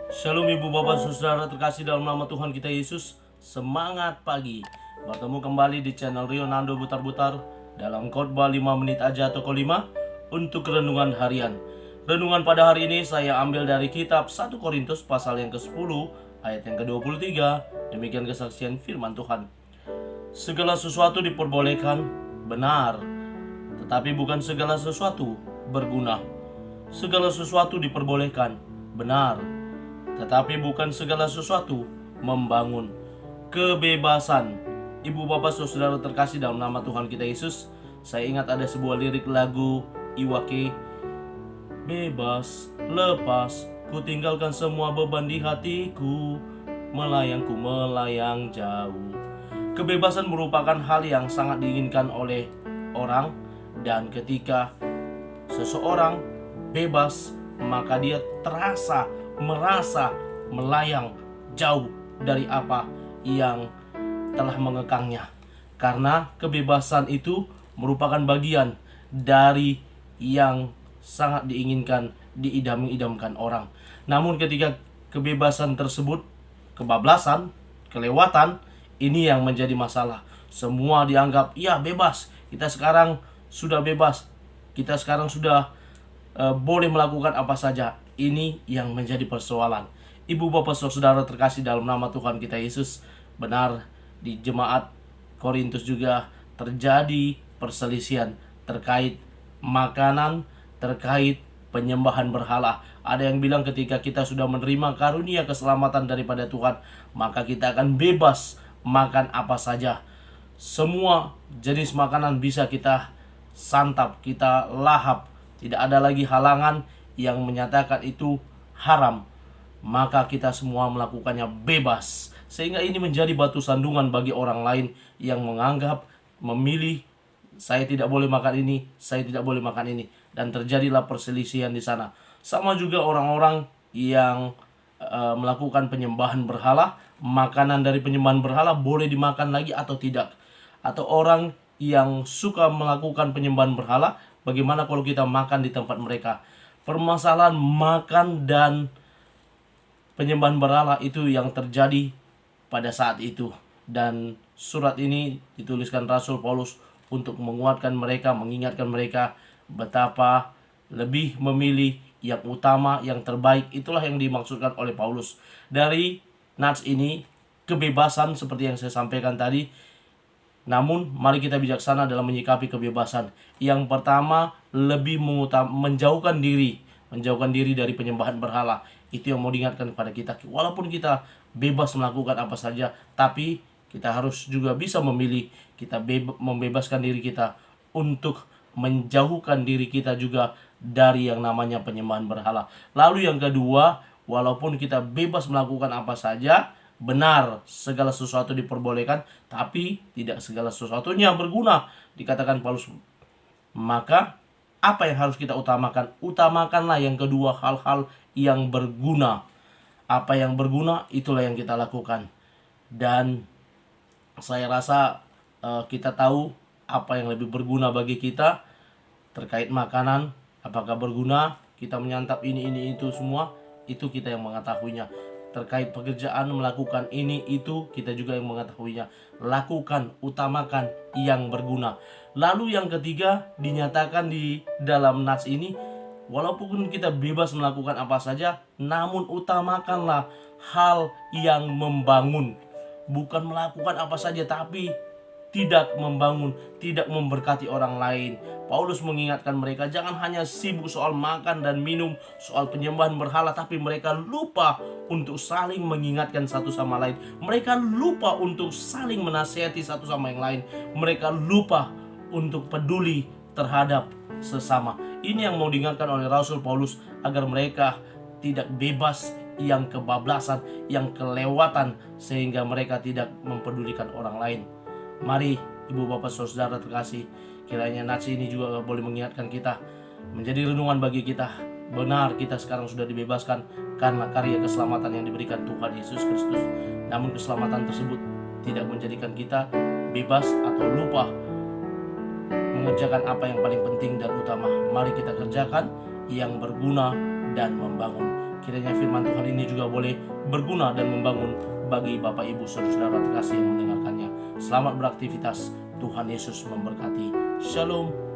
Shalom ibu bapak saudara terkasih dalam nama Tuhan kita Yesus. Semangat pagi. Bertemu kembali di channel Rionando Butar-Butar dalam khotbah 5 menit aja toko 5 untuk renungan harian. Renungan pada hari ini saya ambil dari kitab 1 Korintus pasal yang ke-10 ayat yang ke-23. Demikian kesaksian firman Tuhan. Segala sesuatu diperbolehkan, benar, tetapi bukan segala sesuatu berguna. Segala sesuatu diperbolehkan, benar, tetapi bukan segala sesuatu membangun. Kebebasan. Ibu bapak saudara terkasih dalam nama Tuhan kita Yesus, saya ingat ada sebuah lirik lagu Iwake, bebas, lepas, ku tinggalkan semua beban di hatiku, melayang ku melayang jauh. Kebebasan merupakan hal yang sangat diinginkan oleh orang, dan ketika seseorang bebas, maka dia merasa melayang jauh dari apa yang telah mengekangnya. Karena kebebasan itu merupakan bagian dari yang sangat diinginkan, diidam-idamkan orang. Namun ketika kebebasan tersebut kebablasan, kelewatan, ini yang menjadi masalah. Semua dianggap, ya bebas, kita sekarang sudah bebas, kita sekarang sudah boleh melakukan apa saja. Ini yang menjadi persoalan. Ibu bapak saudara terkasih dalam nama Tuhan kita Yesus, benar di jemaat Korintus juga terjadi perselisihan terkait makanan, terkait penyembahan berhala. Ada yang bilang ketika kita sudah menerima karunia keselamatan daripada Tuhan, maka kita akan bebas makan apa saja. Semua jenis makanan bisa kita santap, kita lahap. Tidak ada lagi halangan yang menyatakan itu haram. Maka kita semua melakukannya bebas. Sehingga ini menjadi batu sandungan bagi orang lain yang menganggap, memilih, saya tidak boleh makan ini, saya tidak boleh makan ini. Dan terjadilah perselisihan di sana. Sama juga orang-orang yang melakukan penyembahan berhala, makanan dari penyembahan berhala boleh dimakan lagi atau tidak. Atau orang yang suka melakukan penyembahan berhala, bagaimana kalau kita makan di tempat mereka? Permasalahan makan dan penyembahan berhala itu yang terjadi pada saat itu. Dan surat ini dituliskan Rasul Paulus untuk menguatkan mereka, mengingatkan mereka betapa lebih memilih yang utama, yang terbaik. Itulah yang dimaksudkan oleh Paulus. Dari nats ini, kebebasan seperti yang saya sampaikan tadi. Namun mari kita bijaksana dalam menyikapi kebebasan. Yang pertama, lebih menjauhkan diri dari penyembahan berhala. Itu yang mau diingatkan kepada kita. Walaupun kita bebas melakukan apa saja, tapi kita harus juga bisa memilih. Kita membebaskan diri kita untuk menjauhkan diri kita juga dari yang namanya penyembahan berhala. Lalu yang kedua, walaupun kita bebas melakukan apa saja, benar, segala sesuatu diperbolehkan, tapi tidak segala sesuatunya berguna, dikatakan Paulus. Maka apa yang harus kita utamakan? Utamakanlah yang kedua, hal-hal yang berguna. Apa yang berguna, itulah yang kita lakukan. Dan saya rasa kita tahu apa yang lebih berguna bagi kita terkait makanan. Apakah berguna kita menyantap ini itu semua, itu kita yang mengetahuinya. Terkait pekerjaan, melakukan ini itu, kita juga yang mengetahuinya. Lakukan, utamakan yang berguna. Lalu yang ketiga, dinyatakan di dalam nats ini, walaupun kita bebas melakukan apa saja, namun utamakanlah hal yang membangun. Bukan melakukan apa saja tapi tidak membangun, tidak memberkati orang lain. Paulus mengingatkan mereka, jangan hanya sibuk soal makan dan minum, soal penyembahan berhala, tapi mereka lupa untuk saling mengingatkan satu sama lain. Mereka lupa untuk saling menasihati satu sama yang lain. Mereka lupa untuk peduli terhadap sesama. Ini yang mau diingatkan oleh Rasul Paulus, agar mereka tidak bebas yang kebablasan, yang kelewatan, sehingga mereka tidak mempedulikan orang lain. Mari ibu bapak saudara terkasih, kiranya nats ini juga boleh mengingatkan kita, menjadi renungan bagi kita. Benar, kita sekarang sudah dibebaskan karena karya keselamatan yang diberikan Tuhan Yesus Kristus. Namun keselamatan tersebut tidak menjadikan kita bebas atau lupa mengerjakan apa yang paling penting dan utama. Mari kita kerjakan yang berguna dan membangun. Kiranya firman Tuhan ini juga boleh berguna dan membangun bagi Bapak Ibu Saudara terkasih yang mendengarkannya. Selamat beraktivitas. Tuhan Yesus memberkati. Shalom.